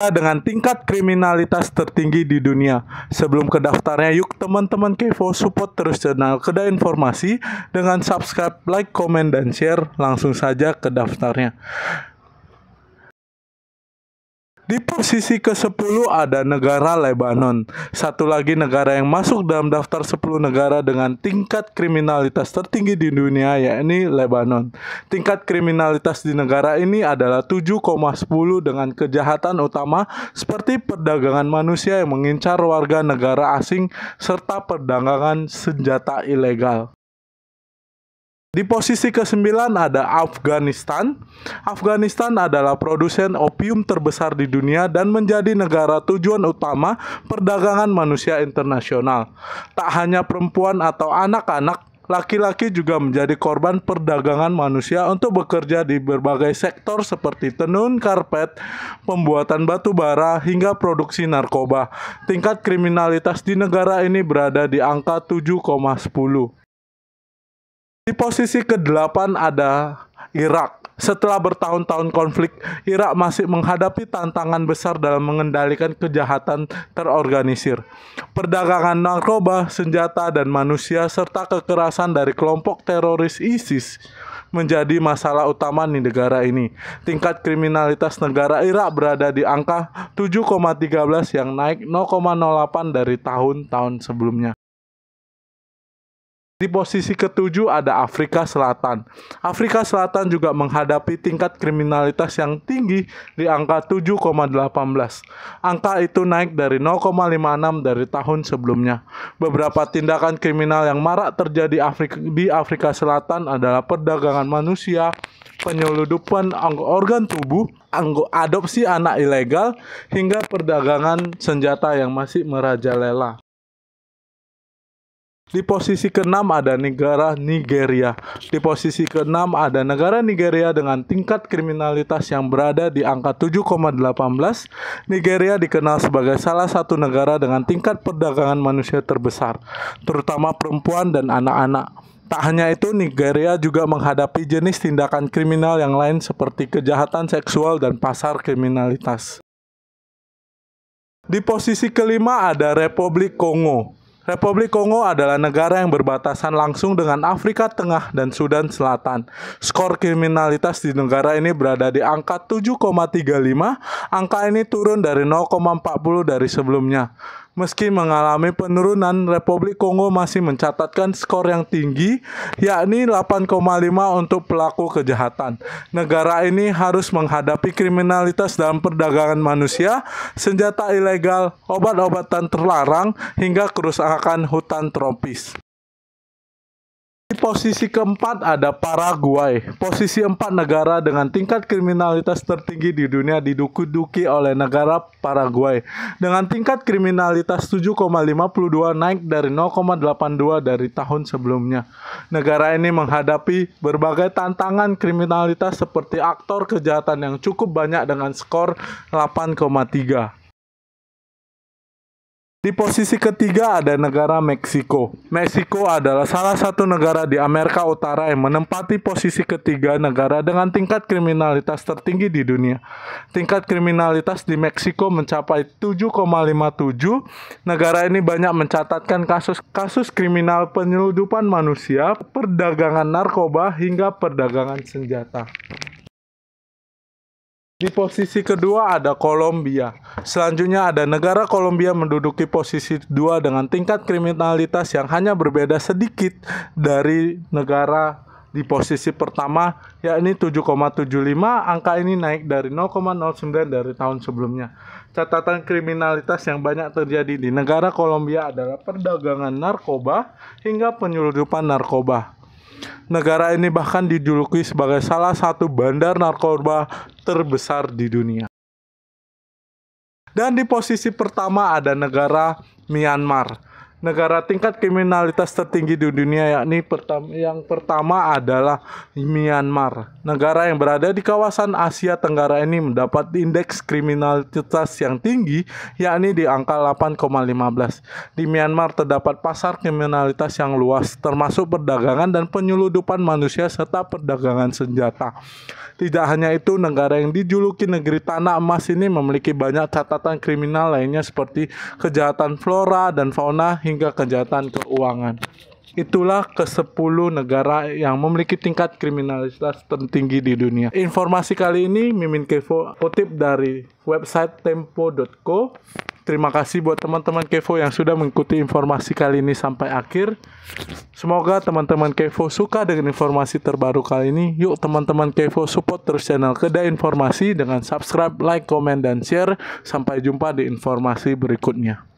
dengan tingkat kriminalitas tertinggi di dunia. Sebelum ke daftarnya, yuk teman-teman Kevo support terus channel Kedai Informasi dengan subscribe, like, komen, dan share. Langsung saja ke daftarnya. Di posisi ke-10 ada negara Lebanon. Satu lagi negara yang masuk dalam daftar 10 negara dengan tingkat kriminalitas tertinggi di dunia, yakni Lebanon. Tingkat kriminalitas di negara ini adalah 7,10 dengan kejahatan utama seperti perdagangan manusia yang mengincar warga negara asing serta perdagangan senjata ilegal. Di posisi ke-9 ada Afghanistan. Afghanistan adalah produsen opium terbesar di dunia dan menjadi negara tujuan utama perdagangan manusia internasional. Tak hanya perempuan atau anak-anak, laki-laki juga menjadi korban perdagangan manusia untuk bekerja di berbagai sektor seperti tenun, karpet, pembuatan batu bara, hingga produksi narkoba. Tingkat kriminalitas di negara ini berada di angka 7,10. Di posisi ke-8 ada Irak. Setelah bertahun-tahun konflik, Irak masih menghadapi tantangan besar dalam mengendalikan kejahatan terorganisir. Perdagangan narkoba, senjata, dan manusia, serta kekerasan dari kelompok teroris ISIS menjadi masalah utama di negara ini. Tingkat kriminalitas negara Irak berada di angka 7,13 yang naik 0,08 dari tahun-tahun sebelumnya. Di posisi ke-7 ada Afrika Selatan. Afrika Selatan juga menghadapi tingkat kriminalitas yang tinggi di angka 7,18. Angka itu naik dari 0,56 dari tahun sebelumnya. Beberapa tindakan kriminal yang marak terjadi di Afrika Selatan adalah perdagangan manusia, penyeludupan organ tubuh, adopsi anak ilegal, hingga perdagangan senjata yang masih merajalela. Di posisi ke-6 ada negara Nigeria. Di posisi ke-6 ada negara Nigeria dengan tingkat kriminalitas yang berada di angka 7,18. Nigeria dikenal sebagai salah satu negara dengan tingkat perdagangan manusia terbesar, terutama perempuan dan anak-anak. Tak hanya itu, Nigeria juga menghadapi jenis tindakan kriminal yang lain seperti kejahatan seksual dan pasar kriminalitas. Di posisi ke-5 ada Republik Kongo. Republik Kongo adalah negara yang berbatasan langsung dengan Afrika Tengah dan Sudan Selatan. Skor kriminalitas di negara ini berada di angka 7,35. Angka ini turun dari 0,40 dari sebelumnya. Meski mengalami penurunan, Republik Kongo masih mencatatkan skor yang tinggi, yakni 8,5 untuk pelaku kejahatan. Negara ini harus menghadapi kriminalitas dalam perdagangan manusia, senjata ilegal, obat-obatan terlarang, hingga kerusakan hutan tropis. Di posisi keempat ada Paraguay. Posisi 4 negara dengan tingkat kriminalitas tertinggi di dunia diduduki oleh negara Paraguay. Dengan tingkat kriminalitas 7,52 naik dari 0,82 dari tahun sebelumnya. Negara ini menghadapi berbagai tantangan kriminalitas seperti aktor kejahatan yang cukup banyak dengan skor 8,3. Di posisi ketiga ada negara Meksiko. Meksiko adalah salah satu negara di Amerika Utara yang menempati posisi ketiga negara dengan tingkat kriminalitas tertinggi di dunia. Tingkat kriminalitas di Meksiko mencapai 7,57. Negara ini banyak mencatatkan kasus kriminal penyeludupan manusia, perdagangan narkoba, hingga perdagangan senjata. Di posisi kedua ada Kolombia. Selanjutnya ada negara Kolombia menduduki posisi 2 dengan tingkat kriminalitas yang hanya berbeda sedikit dari negara di posisi pertama, yakni 7,75. Angka ini naik dari 0,09 dari tahun sebelumnya. Catatan kriminalitas yang banyak terjadi di negara Kolombia adalah perdagangan narkoba hingga penyeludupan narkoba. Negara ini bahkan dijuluki sebagai salah satu bandar narkoba terbesar di dunia. Dan di posisi pertama ada negara Myanmar. Negara tingkat kriminalitas tertinggi di dunia yakni yang pertama adalah Myanmar. Negara yang berada di kawasan Asia Tenggara ini mendapat indeks kriminalitas yang tinggi yakni di angka 8,15. Di Myanmar terdapat pasar kriminalitas yang luas termasuk perdagangan dan penyeludupan manusia serta perdagangan senjata. Tidak hanya itu, negara yang dijuluki negeri tanah emas ini memiliki banyak catatan kriminal lainnya seperti kejahatan flora dan fauna hingga kejahatan keuangan. Itulah ke-10 negara yang memiliki tingkat kriminalitas tertinggi di dunia. Informasi kali ini Mimin Kevo kutip dari website tempo.co. Terima kasih buat teman-teman Kevo yang sudah mengikuti informasi kali ini sampai akhir. Semoga teman-teman Kevo suka dengan informasi terbaru kali ini. Yuk teman-teman Kevo support terus channel Kedai Informasi dengan subscribe, like, komen, dan share. Sampai jumpa di informasi berikutnya.